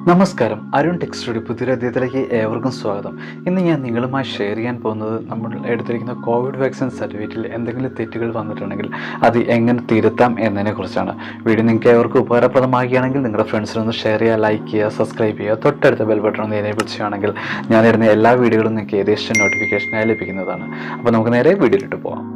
നമസ്കാരം, അരുൺ ടെക്സ്റ്റുടെ പുതിയൊരു അധ്യായത്തിലേക്ക് ഏവർക്കും സ്വാഗതം. ഇന്ന് ഞാൻ നിങ്ങളുമായി ഷെയർ ചെയ്യാൻ പോകുന്നത് നമ്മൾ എടുത്തിരിക്കുന്ന കോവിഡ് വാക്സിൻ സർട്ടിഫിക്കറ്റിൽ എന്തെങ്കിലും തെറ്റുകൾ വന്നിട്ടുണ്ടെങ്കിൽ അത് എങ്ങനെ തിരുത്താം എന്നതിനെ കുറിച്ചാണ്. വീഡിയോ നിങ്ങൾക്ക് ഏവർക്കും ഉപകാരപ്രദമാകുകയാണെങ്കിൽ നിങ്ങളുടെ ഫ്രണ്ട്സിനൊന്ന് ഷെയർ ചെയ്യുക, ലൈക്ക് ചെയ്യുക, സബ്സ്ക്രൈബ് ചെയ്യുക. തൊട്ടടുത്ത ബെൽ ബട്ടൺ ഒന്ന് എനേബിൾ ചെയ്യുകയാണെങ്കിൽ ഞാൻ ഇടുന്ന എല്ലാ വീഡിയോകളും നിങ്ങൾക്ക് ഏകദേശം നോട്ടിഫിക്കേഷനായി ലഭിക്കുന്നതാണ്. അപ്പോൾ നമുക്ക് നേരെ വീഡിയോയിലിട്ട് പോകാം.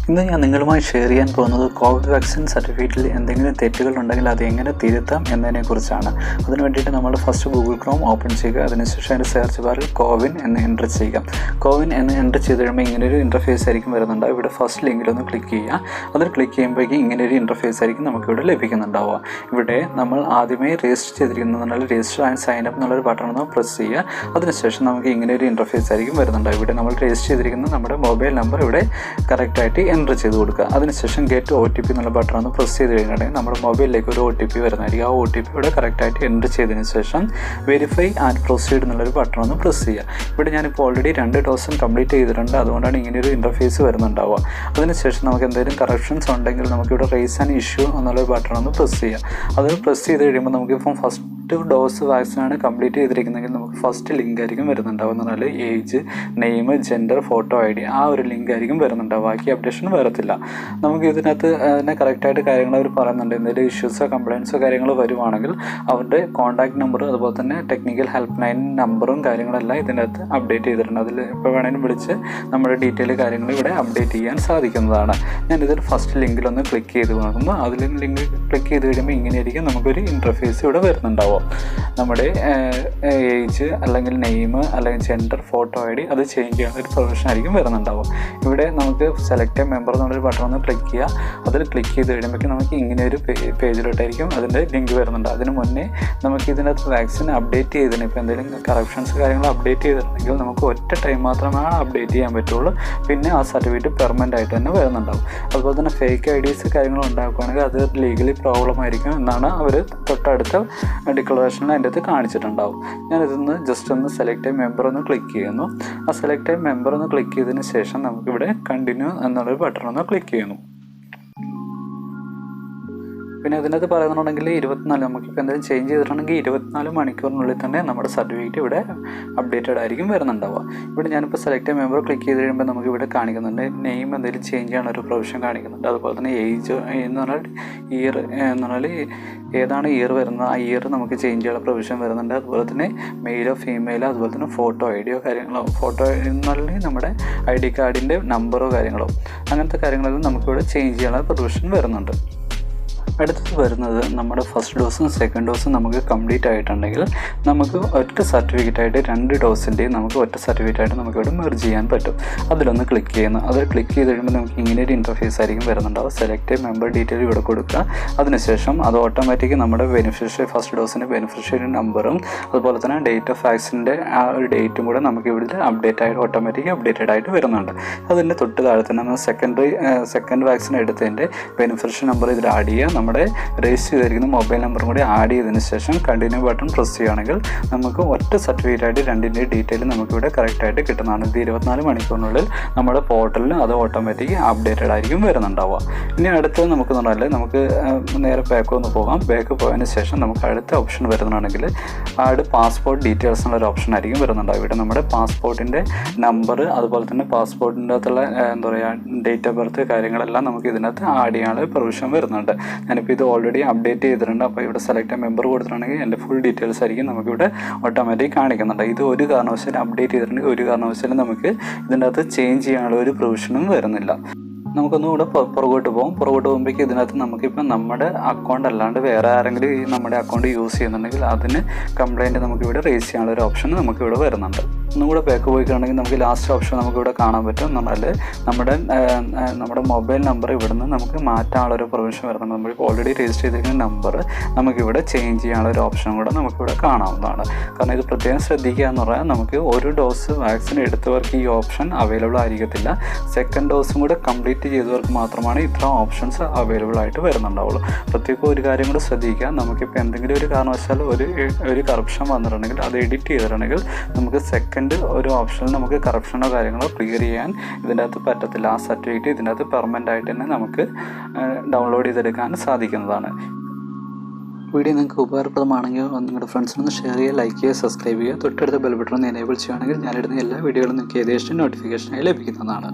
ഇന്ന് ഞാൻ നിങ്ങളുമായി ഷെയർ ചെയ്യാൻ പോകുന്നത് കോവിഡ് വാക്സിൻ സർട്ടിഫിക്കറ്റിൽ എന്തെങ്കിലും തെറ്റുകൾ ഉണ്ടെങ്കിൽ അത് എങ്ങനെ തിരുത്താം എന്നതിനെക്കുറിച്ചാണ്. അതിന് വേണ്ടിയിട്ട് നമ്മൾ ഫസ്റ്റ് ഗൂഗിൾ ക്രോം ഓപ്പൺ ചെയ്യുക. അതിനുശേഷം അതിൻ്റെ സെർച്ച് ബാറിൽ കോവിൻ എന്ന് എൻ്റർ ചെയ്യുക. കോവിൻ എന്ന് എൻ്റർ ചെയ്ത് കഴിയുമ്പോൾ ഇങ്ങനൊരു ഇൻ്റർഫേസ് ആയിരിക്കും വരുന്നുണ്ട്. ഇവിടെ ഫസ്റ്റ് ലിങ്കിലൊന്ന് ക്ലിക്ക് ചെയ്യുക. അതിൽ ക്ലിക്ക് ചെയ്യുമ്പോഴേക്കും ഇങ്ങനൊരു ഇൻ്റർഫേസ് ആയിരിക്കും നമുക്കിവിടെ ലഭിക്കുന്നുണ്ടാവുക. ഇവിടെ നമ്മൾ ആദ്യമേ രജിസ്റ്റർ ചെയ്തിരിക്കുന്നതിനാൽ രജിസ്റ്റർ ആൻഡ് സൈൻ അപ്പ് എന്നുള്ളൊരു ബട്ടൺ ഒന്ന് പ്രസ് ചെയ്യുക. അതിനുശേഷം നമുക്ക് ഇങ്ങനെയൊരു ഇൻ്റർഫേസ് ആയിരിക്കും വരുന്നുണ്ടാവുക. ഇവിടെ നമ്മൾ രജിസ്റ്റർ ചെയ്തിരിക്കുന്ന നമ്മുടെ മൊബൈൽ നമ്പർ ഇവിടെ കറക്റ്റായിട്ട് എൻ്റർ ചെയ്ത് കൊടുക്കുക. അതിനുശേഷം ഗെറ്റ് OTP എന്നുള്ള ബട്ടൺ ഒന്ന് പ്രസ് ചെയ്ത് കഴിഞ്ഞിട്ടുണ്ടെങ്കിൽ നമ്മുടെ മൊബൈലിലേക്ക് ഒരു OTP വരുന്നതായിരിക്കും. ആ OTP ഇവിടെ കറക്റ്റായിട്ട് എൻ്റർ ചെയ്തതിന് ശേഷം വെരിഫൈ ആൻഡ് പ്രൊസീഡ് എന്നുള്ളൊരു ബട്ടൺ ഒന്ന് പ്രസ് ചെയ്യുക. ഇവിടെ ഞാനിപ്പോൾ ഓൾറെഡി 2 ഡോസും കംപ്ലീറ്റ് ചെയ്തിട്ടുണ്ട്. അതുകൊണ്ടാണ് ഇങ്ങനെയൊരു ഇൻ്റർഫേസ് വരുന്നുണ്ടാവുക. അതിനുശേഷം നമുക്ക് എന്തെങ്കിലും കറക്ഷൻസ് ഉണ്ടെങ്കിൽ നമുക്കിവിടെ റേസ് ആൻഡ് ഇഷ്യൂ എന്നുള്ളൊരു ബട്ടൺ ഒന്ന് പ്രസ് ചെയ്യുക. അത് പ്രസ് ചെയ്ത് കഴിയുമ്പോൾ നമുക്കിപ്പം ഫസ്റ്റ് ഡോസ് വാക്സിനാണ് കംപ്ലീറ്റ് ചെയ്തിരിക്കുന്നതെങ്കിൽ നമുക്ക് ഫസ്റ്റ് ലിങ്ക് ആയിരിക്കും വരുന്നുണ്ടാവുക. എന്ന് പറഞ്ഞാൽ age, name, gender, photo ID ആ ഒരു ലിങ്ക് ആയിരിക്കും വരുന്നുണ്ടാവുക. ബാക്കി അപ്ഡേഷൻ വരത്തില്ല. നമുക്ക് ഇതിനകത്ത് അതിനെ കറക്റ്റായിട്ട് കാര്യങ്ങൾ അവർ പറയുന്നുണ്ട്. എന്തെങ്കിലും ഇഷ്യൂസോ കംപ്ലയിൻസോ കാര്യങ്ങൾ വരുവാണെങ്കിൽ അവരുടെ കോൺടാക്ട് നമ്പർ അതുപോലെ തന്നെ ടെക്നിക്കൽ ഹെൽപ്പ് ലൈൻ നമ്പറും കാര്യങ്ങളെല്ലാം ഇതിനകത്ത് അപ്ഡേറ്റ് ചെയ്തിട്ടുണ്ട്. അതിൽ എപ്പോൾ വേണമെങ്കിലും വിളിച്ച് നമ്മുടെ ഡീറ്റെയിൽ കാര്യങ്ങൾ ഇവിടെ അപ്ഡേറ്റ് ചെയ്യാൻ സാധിക്കുന്നതാണ്. ഞാനിതിൽ ഫസ്റ്റ് ലിങ്കിലൊന്ന് ക്ലിക്ക് ചെയ്ത് നോക്കുമ്പോൾ അതിൽ ലിങ്ക് ക്ലിക്ക് ചെയ്ത് കഴിയുമ്പോൾ ഇങ്ങനെയായിരിക്കും നമുക്കൊരു ഇൻ്റർഫേസ് ഇവിടെ വരുന്നുണ്ടാവും. നമ്മുടെ ഏജ് അല്ലെങ്കിൽ നെയിം അല്ലെങ്കിൽ ജെൻഡർ, ഫോട്ടോ ID അത് ചേഞ്ച് ചെയ്യാനുള്ള ഒരു പ്രൊവിഷൻ ആയിരിക്കും വരുന്നുണ്ടാവും. ഇവിടെ നമുക്ക് സെലക്ട് എ മെമ്പർ എന്നുള്ളൊരു ബട്ടൺ ഒന്ന് ക്ലിക്ക് ചെയ്യുക. അതിൽ ക്ലിക്ക് ചെയ്ത് കഴിയുമ്പോഴേക്കും നമുക്ക് ഇങ്ങനെ ഒരു പേജിലോട്ടായിരിക്കും അതിൻ്റെ ലിങ്ക് വരുന്നുണ്ട്. അതിന് മുന്നേ നമുക്ക് ഇതിനകത്ത് വാക്സിൻ അപ്ഡേറ്റ് ചെയ്തിട്ടുണ്ട്. ഇപ്പോൾ എന്തെങ്കിലും കറക്ഷൻസ് കാര്യങ്ങൾ അപ്ഡേറ്റ് ചെയ്തിട്ടുണ്ടെങ്കിൽ നമുക്ക് ഒറ്റ ടൈം മാത്രമാണ് അപ്ഡേറ്റ് ചെയ്യാൻ പറ്റുള്ളൂ. പിന്നെ ആ സർട്ടിഫിക്കറ്റ് പെർമനൻ്റ് ആയിട്ട് തന്നെ വരുന്നുണ്ടാവും. അതുപോലെ തന്നെ ഫേക്ക് IDs കാര്യങ്ങൾ ഉണ്ടാക്കുകയാണെങ്കിൽ അത് ലീഗലി പ്രോബ്ലം ആയിരിക്കും എന്നാണ് അവർ തൊട്ടടുത്ത ഡിക്ലറേഷനിൽ അതിൻ്റെ അടുത്ത് കാണിച്ചിട്ടുണ്ടാവും. ഞാനിതൊന്ന് ജസ്റ്റ് ഒന്ന് സെലക്ട് എ മെമ്പർ ഒന്ന് ക്ലിക്ക് ചെയ്യുന്നു. ആ സെലക്ട് എ മെമ്പർ ഒന്ന് ക്ലിക്ക് ചെയ്തതിന് ശേഷം നമുക്കിവിടെ കണ്ടിന്യൂ എന്നുള്ളൊരു ബട്ടൺ ഒന്ന് ക്ലിക്ക് ചെയ്യുന്നു. പിന്നെ ഇതിനകത്ത് പറയുന്നുണ്ടെങ്കിൽ 24 നമുക്കിപ്പോൾ എന്തെങ്കിലും ചേഞ്ച് ചെയ്തിട്ടുണ്ടെങ്കിൽ 24 മണിക്കൂറിനുള്ളിൽ തന്നെ നമ്മുടെ സർട്ടിഫിക്കറ്റ് ഇവിടെ അപ്ഡേറ്റഡ് ആയിരിക്കും വരുന്നുണ്ടാവുക. ഇവിടെ ഞാനിപ്പോൾ സെലക്ട് എ മെമ്പർ ക്ലിക്ക് ചെയ്ത് കഴിയുമ്പോൾ നമുക്ക് ഇവിടെ കാണിക്കുന്നുണ്ട് നെയിം എന്തെങ്കിലും ചേഞ്ച് ചെയ്യാൻ ഒരു പ്രൊവിഷൻ കാണിക്കുന്നുണ്ട്. അതുപോലെ തന്നെ ഏജ് എന്ന് പറഞ്ഞാൽ ഇയർ എന്ന് പറഞ്ഞാൽ ഏതാണ് ഇയർ വരുന്നത് ആ ഇയർ നമുക്ക് ചേഞ്ച് ചെയ്യാനുള്ള പ്രൊവിഷൻ വരുന്നുണ്ട്. അതുപോലെ തന്നെ മെയിലോ ഫീമെയിലോ അതുപോലെ തന്നെ ഫോട്ടോ IDയോ കാര്യങ്ങളോ ഫോട്ടോ എന്നുണ്ടെങ്കിൽ നമ്മുടെ ID കാർഡിൻ്റെ നമ്പറോ കാര്യങ്ങളോ അങ്ങനത്തെ കാര്യങ്ങളെല്ലാം നമുക്കിവിടെ ചേഞ്ച് ചെയ്യാനുള്ള പ്രൊവിഷൻ വരുന്നുണ്ട്. അടുത്തത് വരുന്നത് നമ്മുടെ ഫസ്റ്റ് ഡോസും സെക്കൻഡ് ഡോസും നമുക്ക് കംപ്ലീറ്റ് ആയിട്ടുണ്ടെങ്കിൽ നമുക്ക് ഒറ്റ സർട്ടിഫിക്കറ്റായിട്ട് 2 ഡോസിൻ്റെയും നമുക്ക് ഒറ്റ സർട്ടിഫിക്കറ്റായിട്ട് നമുക്കിവിടെ മെർജ് ചെയ്യാൻ പറ്റും. അതിലൊന്ന് ക്ലിക്ക് ചെയ്യുന്നു. അത് ക്ലിക്ക് ചെയ്ത് കഴിയുമ്പോൾ നമുക്ക് ഇങ്ങനെ ഒരു ഇൻ്റർഫേസ് ആയിരിക്കും വരുന്നുണ്ടാവും. സെലക്ട് മെമ്പർ ഡീറ്റെയിൽ ഇവിടെ കൊടുക്കുക. അതിനുശേഷം അത് ഓട്ടോമാറ്റിക് നമ്മുടെ ബെനിഫിഷ്യറി ഫസ്റ്റ് ഡോസിൻ്റെ ബെനിഫിഷ്യറി നമ്പറും അതുപോലെ തന്നെ ഡേറ്റ് ഓഫ് വാക്സിൻ്റെ ആ ഒരു ഡേറ്റും കൂടെ നമുക്ക് ഇവിടെ ഓട്ടോമാറ്റിക് അപ്ഡേറ്റഡ് ആയിട്ട് വരുന്നുണ്ട്. അതിൻ്റെ തൊട്ട് താഴെ തന്നെ നമ്മൾ സെക്കൻഡ് വാക്സിൻ എടുത്തതിൻ്റെ ബെനിഫിഷ്യറി നമ്പർ ഇതിൽ ആഡ് ചെയ്യുക. നമ്മുടെ രജിസ്റ്റർ ചെയ്തിരിക്കുന്ന മൊബൈൽ നമ്പറും കൂടി ആഡ് ചെയ്തതിന് ശേഷം കണ്ടിന്യൂ ബട്ടൺ പ്രസ് ചെയ്യുകയാണെങ്കിൽ നമുക്ക് ഒറ്റ സർട്ടിഫിക്കറ്റായിട്ട് 2ൻ്റെ ഡീറ്റെയിൽ നമുക്കിവിടെ കറക്റ്റായിട്ട് കിട്ടുന്നതാണ്. ഇത് 24 മണിക്കൂറിനുള്ളിൽ നമ്മുടെ പോർട്ടലിൽ അത് ഓട്ടോമാറ്റിക് അപ്ഡേറ്റഡ് ആയിരിക്കും വരുന്നുണ്ടാവുക. ഇനി അടുത്തത് നമുക്ക് പറഞ്ഞാൽ നമുക്ക് നേരെ ബാക്ക് ഒന്ന് പോകാം. ബാക്ക് പോയതിന് ശേഷം നമുക്ക് അടുത്ത ഓപ്ഷൻ വരുന്നതാണെങ്കിൽ ആഡ് പാസ്പോർട്ട് ഡീറ്റെയിൽസ് എന്നുള്ളൊരു ഓപ്ഷൻ ആയിരിക്കും വരുന്നുണ്ടാവും. ഇവിടെ നമ്മുടെ പാസ്പോർട്ടിൻ്റെ നമ്പർ അതുപോലെ തന്നെ പാസ്പോർട്ടിൻ്റെ അകത്തുള്ള എന്താ പറയുക ഡേറ്റ് ഓഫ് ബർത്ത് കാര്യങ്ങളെല്ലാം നമുക്ക് ഇതിനകത്ത് ആഡ് ചെയ്യാനുള്ള പ്രൊവിഷൻ വരുന്നുണ്ട്. ഞാനിപ്പോൾ ഇത് ഓൾറെഡി അപ്ഡേറ്റ് ചെയ്തിട്ടുണ്ട്. അപ്പോൾ ഇവിടെ സെലക്ട് എ മെമ്പർ കൊടുത്തിട്ടുണ്ടെങ്കിൽ എൻ്റെ ഫുൾ ഡീറ്റെയിൽസ് ആയിരിക്കും നമുക്കിവിടെ ഓട്ടോമാറ്റിക് കാണിക്കുന്നുണ്ട്. ഇത് ഒരു കാരണവശാലും അപ്ഡേറ്റ് ചെയ്തിട്ടുണ്ടെങ്കിൽ ഒരു കാരണവശാലും നമുക്ക് ഇതിൻ്റെ അകത്ത് ചേഞ്ച് ചെയ്യാനുള്ള ഒരു പ്രൊവിഷനും വരുന്നില്ല. നമുക്കൊന്നുകൂടെ പുറകോട്ട് പോകുമ്പോഴേക്കും ഇതിനകത്ത് നമുക്കിപ്പോൾ നമ്മുടെ അക്കൗണ്ട് അല്ലാണ്ട് വേറെ ആരെങ്കിലും ഈ നമ്മുടെ അക്കൗണ്ട് യൂസ് ചെയ്യുന്നുണ്ടെങ്കിൽ അതിന് കംപ്ലയിൻറ്റ് നമുക്കിവിടെ റേസ് ചെയ്യാനുള്ള ഒരു ഓപ്ഷൻ നമുക്കിവിടെ വരുന്നുണ്ട്. ഒന്നുകൂടെ ബാക്ക് പോയിട്ടുണ്ടെങ്കിൽ നമുക്ക് ലാസ്റ്റ് ഓപ്ഷൻ നമുക്കിവിടെ കാണാൻ പറ്റും. എന്ന് പറഞ്ഞാൽ നമ്മുടെ മൊബൈൽ നമ്പർ ഇവിടുന്ന് നമുക്ക് മാറ്റാനുള്ളൊരു പ്രൊവിഷൻ വരുന്നുണ്ട്. നമുക്ക് ഓൾറെഡി രജിസ്റ്റർ ചെയ്തിരിക്കുന്ന നമ്പർ നമുക്കിവിടെ ചേഞ്ച് ചെയ്യാനുള്ള ഒരു ഓപ്ഷനും കൂടെ നമുക്കിവിടെ കാണാവുന്നതാണ്. കാരണം ഇത് പ്രത്യേകം ശ്രദ്ധിക്കുക എന്ന് പറഞ്ഞാൽ നമുക്ക് ഒരു ഡോസ് വാക്സിൻ എടുത്തവർക്ക് ഈ ഓപ്ഷൻ അവൈലബിൾ ആയിരിക്കത്തില്ല. സെക്കൻഡ് ഡോസും കൂടെ കംപ്ലീറ്റ് ചെയ്തവർക്ക് മാത്രമാണ് ഇത്ര ഓപ്ഷൻസ് അവൈലബിൾ ആയിട്ട് വരുന്നുണ്ടാവുള്ളൂ. പ്രത്യേകം ഒരു കാര്യം കൂടെ ശ്രദ്ധിക്കുക. നമുക്കിപ്പോൾ എന്തെങ്കിലും ഒരു കാരണവശാൽ ഒരു കറപ്ഷൻ വന്നിട്ടുണ്ടെങ്കിൽ അത് എഡിറ്റ് ചെയ്തിട്ടുണ്ടെങ്കിൽ നമുക്ക് സെക്കൻഡ് സെക്കൻഡ് ഒരു ഓപ്ഷനിൽ നമുക്ക് കറപ്ഷനോ കാര്യങ്ങളോ ക്ലിയർ ചെയ്യാൻ ഇതിൻ്റെ അകത്ത് പറ്റത്തില്ല. ആ സർട്ടിഫിക്കറ്റ് ഇതിൻ്റെ അകത്ത് പെർമനൻ്റ് ആയിട്ട് തന്നെ നമുക്ക് ഡൗൺലോഡ് ചെയ്തെടുക്കാൻ സാധിക്കുന്നതാണ്. വീഡിയോ നിങ്ങൾക്ക് ഉപകാരപ്രദമാണെങ്കിൽ നിങ്ങളുടെ ഫ്രണ്ട്സിനൊന്ന് ഷെയർ ചെയ്യുക, ലൈക്ക് ചെയ്യുക, സബ്സ്ക്രൈബ് ചെയ്യുക. തൊട്ടടുത്ത ബെൽ ബട്ടൺ ഒന്ന് എനേബിൾ ചെയ്യുകയാണെങ്കിൽ ഞാനിടുന്ന എല്ലാ വീഡിയോകളും നിങ്ങൾക്ക് ഏകദേശം നോട്ടിഫിക്കേഷനായി ലഭിക്കുന്നതാണ്.